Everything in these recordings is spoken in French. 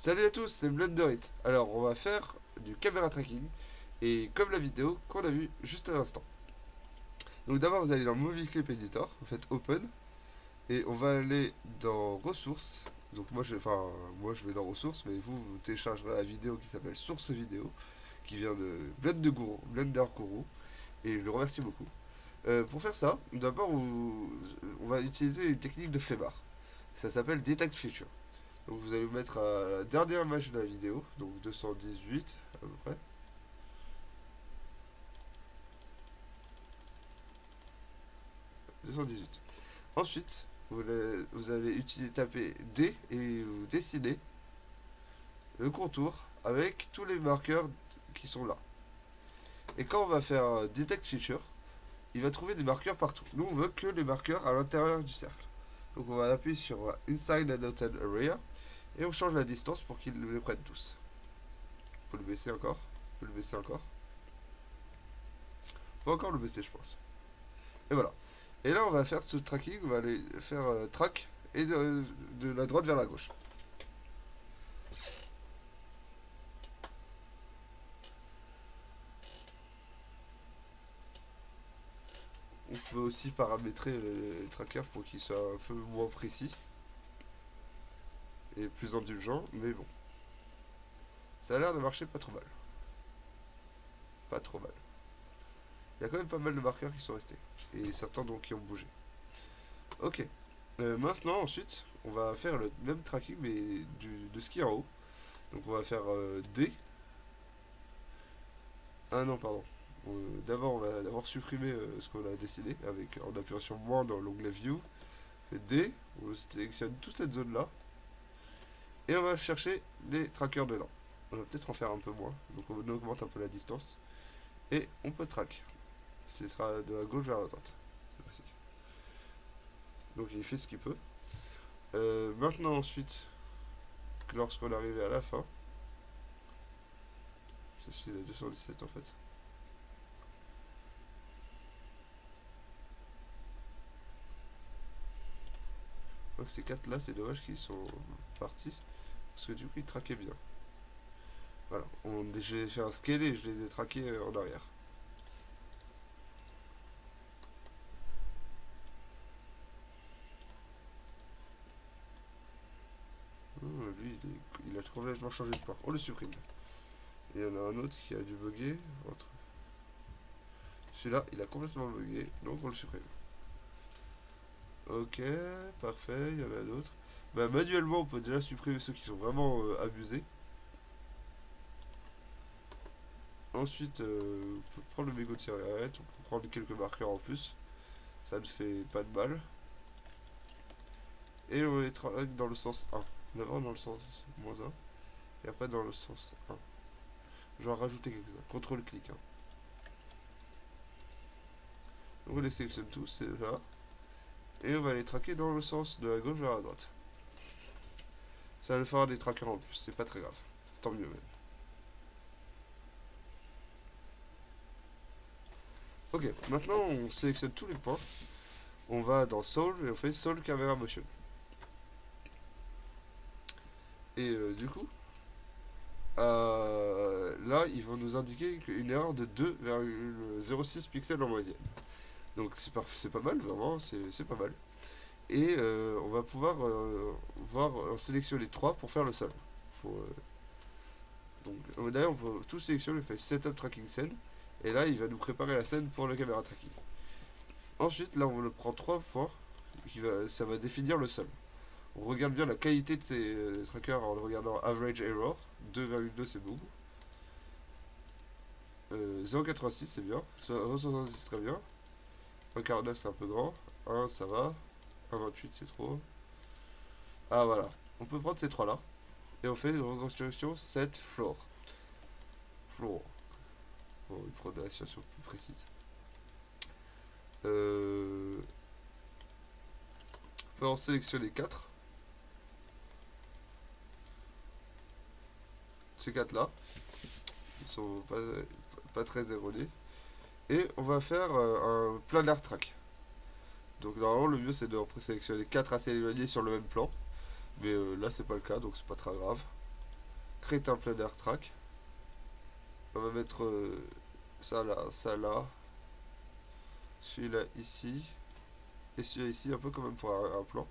Salut à tous, c'est Blunderit. Alors, on va faire du caméra tracking, et comme la vidéo qu'on a vue juste à l'instant. Donc d'abord, vous allez dans Movie Clip Editor, vous faites Open, et on va aller dans Ressources. Donc moi je vais dans Ressources, mais vous téléchargerez la vidéo qui s'appelle Source Vidéo, qui vient de Blender Guru, et je le remercie beaucoup. Pour faire ça, d'abord, on va utiliser une technique de flemmard. Ça s'appelle Detect Feature. Donc vous allez vous mettre à la dernière image de la vidéo, donc 218 à peu près. 218. Ensuite, vous allez taper D et vous dessinez le contour avec tous les marqueurs qui sont là. Et quand on va faire Detect Feature, il va trouver des marqueurs partout. Nous, on veut que les marqueurs à l'intérieur du cercle. Donc on va appuyer sur Inside Annotated Area et on change la distance pour qu'ils les prennent tous. On peut le baisser encore. On peut le baisser encore. On peut encore le baisser, je pense. Et voilà. Et là, on va faire ce tracking. On va aller faire track et de la droite vers la gauche. On peut aussi paramétrer les trackers pour qu'ils soient un peu moins précis et plus indulgents, mais bon. Ça a l'air de marcher pas trop mal. Pas trop mal. Il y a quand même pas mal de marqueurs qui sont restés. Et certains donc qui ont bougé. Ok. Maintenant, ensuite, on va faire le même tracking, mais de ce qui est en haut. Donc on va faire D. Ah non, pardon. D'abord, on va d'abord supprimer ce qu'on a décidé en appuyant sur moins dans l'onglet View. D, on sélectionne toute cette zone-là. Et on va chercher des trackers dedans. On va peut-être en faire un peu moins. Donc on augmente un peu la distance. Et on peut track. Ce sera de la gauche vers la droite. C'est précis. Donc il fait ce qu'il peut. Maintenant ensuite, lorsqu'on est arrivé à la fin, ceci est la 217 en fait. Donc ces 4 là, c'est dommage qu'ils sont partis. Parce que du coup ils traquaient bien. Voilà, j'ai fait un scale et je les ai traqués en arrière. Lui, il a complètement changé de port. On le supprime. Et il y en a un autre qui a dû bugger. Celui-là, il a complètement bugué, donc on le supprime. Ok, parfait, il y en a d'autres. Bah, manuellement, on peut déjà supprimer ceux qui sont vraiment abusés. Ensuite, on peut prendre le mégot de cigarette, on peut prendre quelques marqueurs en plus. Ça ne fait pas de mal. Et on les traque dans le sens 1. D'abord dans le sens moins 1. Et après dans le sens 1. Je vais en rajouter quelques-uns. Contrôle-clic. Hein. On les sélectionne tous, c'est là. Et on va les traquer dans le sens de la gauche vers la droite. Ça va nous faire des trackers en plus, c'est pas très grave. Tant mieux même. Ok, maintenant on sélectionne tous les points. On va dans Solve et on fait Solve Camera Motion. Et du coup, là ils vont nous indiquer une erreur de 2,06 pixels en moyenne. Donc c'est pas mal, vraiment, c'est pas mal. Et on va pouvoir sélectionner 3 pour faire le solve. Donc d'ailleurs on peut tout sélectionner, on fait Setup Tracking Scene. Et là il va nous préparer la scène pour le caméra tracking. Ensuite là on le prend 3 points, ça va définir le solve. On regarde bien la qualité de ces trackers en regardant Average Error. 2,2 c'est beaucoup. 0,86 c'est bien. 0,70 c'est très bien. 1,49 c'est un peu grand. 1 ça va. 1,28 c'est trop. Ah voilà. On peut prendre ces trois là. Et on fait une reconstruction set floor. Floor. Pour une prononciation plus précise. On peut en sélectionner 4. Ces 4 là. Ils sont pas très erronés. Et on va faire un planar track. Donc normalement le mieux c'est de sélectionner 4 assez éloignés sur le même plan. Mais là c'est pas le cas donc c'est pas très grave. create un planner track. On va mettre ça là, celui-là ici, et celui-là ici, un peu comme pour un plan.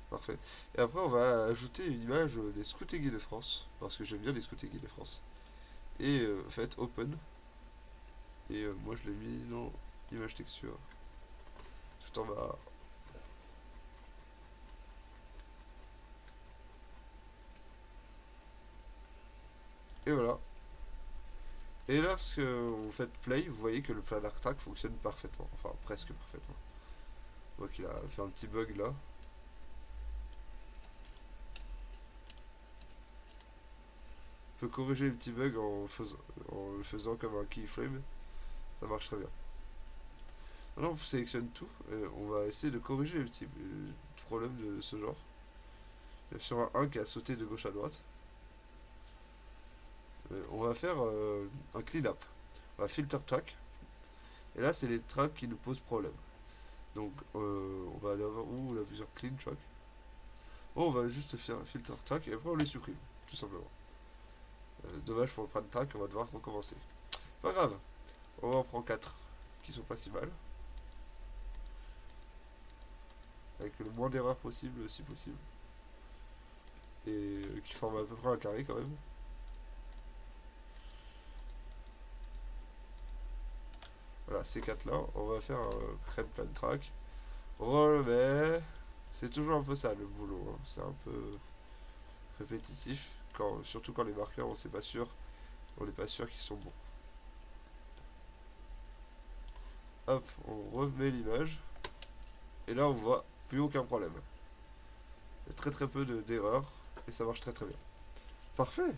Parfait. Et après, on va ajouter une image des Scouts et Guides de France, parce que j'aime bien les Scouts et Guides de France. Et en fait, open. Et moi, je l'ai mis dans image texture, tout en bas. Et voilà. Et lorsque vous faites play, vous voyez que le planner track fonctionne parfaitement, enfin presque parfaitement. Donc il a fait un petit bug là. On peut corriger les petits bugs en le faisant comme un keyframe. Ça marche très bien. Maintenant on sélectionne tout et on va essayer de corriger les petits problèmes de ce genre. Il y a sur un qui a sauté de gauche à droite. On va faire un clean-up. On va filter track. Et là c'est les tracks qui nous posent problème. Donc on va aller voir où on a plusieurs clean track. Bon, on va juste faire un filter track et après on les supprime, tout simplement. Dommage pour le prendre track, on va devoir recommencer. Pas grave, on en prend 4 qui sont pas si mal. Avec le moins d'erreurs possible, si possible. Et qui forment à peu près un carré quand même. Voilà, ces 4 là, on va faire un crème plan track. On le met. C'est toujours un peu ça le boulot, hein. C'est un peu répétitif. Surtout quand les marqueurs, on n'est pas sûr qu'ils sont bons. Hop, on remet l'image. Et là, on voit plus aucun problème. Il y a très peu d'erreurs. Et ça marche très bien. Parfait.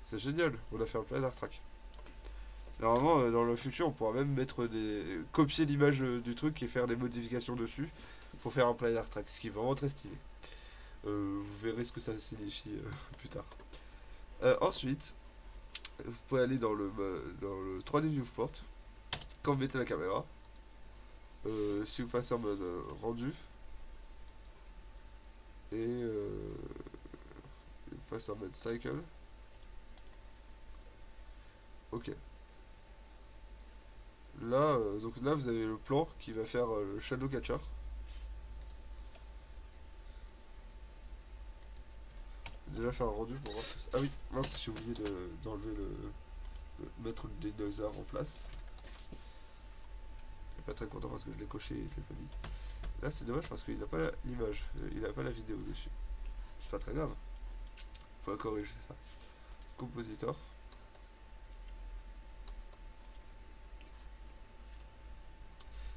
C'est génial. On a fait un planner track. Normalement, dans le futur, on pourra même copier l'image du truc et faire des modifications dessus pour faire un planner track. Ce qui est vraiment très stylé. Vous verrez ce que ça signifie plus tard. Ensuite, vous pouvez aller dans le 3D Viewport. Quand vous mettez la caméra. Si vous passez en mode rendu. Et vous passez en mode cycle. Ok. Là, donc là, vous avez le plan qui va faire le shadow catcher. Déjà faire un rendu pour voir ce que. Ah oui, mince, j'ai oublié d'enlever mettre le dinosaure en place. Je suis pas très content parce que je l'ai coché et je l'ai pas mis. Là, c'est dommage parce qu'il n'a pas l'image, il n'a pas la vidéo dessus. C'est pas très grave. Faut corriger ça. Compositor.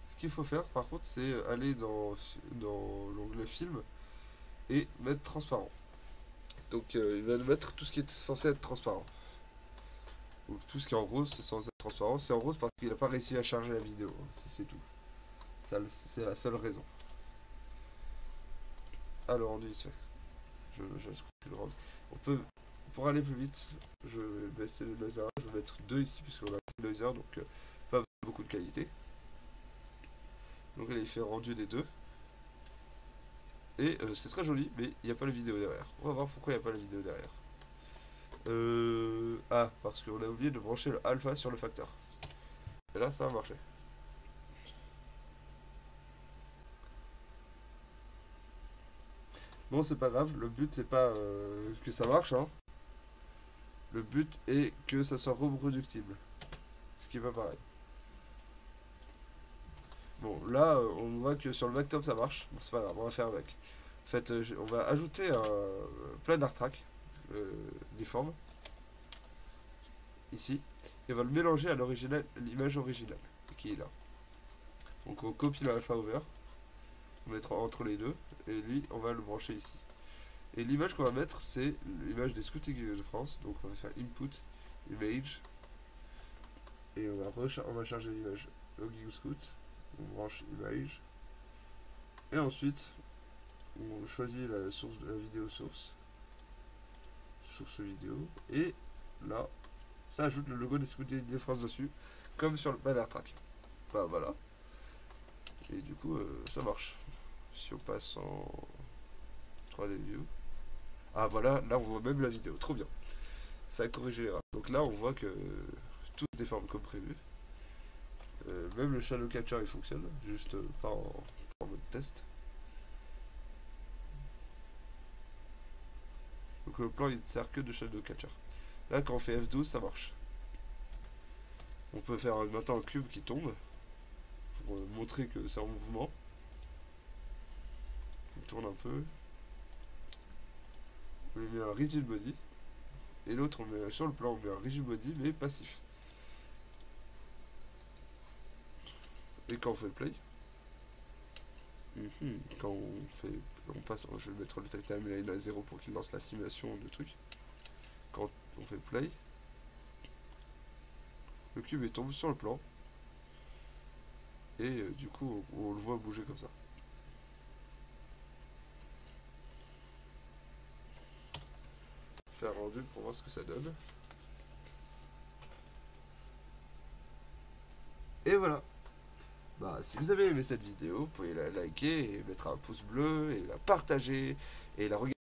Ce qu'il faut faire par contre, c'est aller dans l'onglet film et mettre transparent. Donc il va mettre tout ce qui est censé être transparent. Donc tout ce qui est en rose, c'est censé être transparent. C'est en rose parce qu'il n'a pas réussi à charger la vidéo. C'est tout. C'est la seule raison. Ah, le rendu il se fait. Je le rendu. Pour aller plus vite, je vais baisser le laser. Je vais mettre 2 ici puisqu'on a le laser, donc pas beaucoup de qualité. Donc là il fait rendu des deux. Et c'est très joli, mais il n'y a pas la vidéo derrière. On va voir pourquoi il n'y a pas la vidéo derrière. Ah, parce qu'on a oublié de brancher le alpha sur le facteur. Et là, ça va marcher. Bon, c'est pas grave. Le but, c'est pas que ça marche, hein. Le but est que ça soit reproductible. Ce qui est pas pareil. Bon, là, on voit que sur le backtop, ça marche. Bon, c'est pas grave, on va faire avec. En fait, on va ajouter un planar track des formes. Ici. Et on va le mélanger à l'image originale. Qui est là. Donc on copie l'alpha over. On mettra entre les deux. Et lui, on va le brancher ici. Et l'image qu'on va mettre, c'est l'image des Scouts et Guides de France. Donc on va faire input, image. Et on va charger l'image Login Scout. On branche image. Et ensuite, on choisit la source de la vidéo source. Source vidéo. Et là, ça ajoute le logo des Scouts et Guides de France dessus. Comme sur le banner track. Bah voilà. Et du coup, ça marche. Si on passe en 3D View. Ah voilà, là on voit même la vidéo, trop bien. Ça a corrigé l'erreur. Donc là on voit que tout se déforme comme prévu. Même le shadow capture il fonctionne, juste pas en mode test. Donc le plan il ne sert que de shadow capture. Là quand on fait F12 ça marche. On peut faire maintenant un cube qui tombe pour montrer que c'est en mouvement. On tourne un peu. On lui met un rigid body. Et l'autre on met sur le plan on met un rigid body mais passif. Et quand on fait le play, quand on passe, je vais mettre le timeline à 0 pour qu'il lance la simulation de truc. Quand on fait play, le cube est tombé sur le plan et du coup on le voit bouger comme ça. Faire rendu pour voir ce que ça donne. Et voilà. Bah, si vous avez aimé cette vidéo, vous pouvez la liker et mettre un pouce bleu et la partager et la regarder.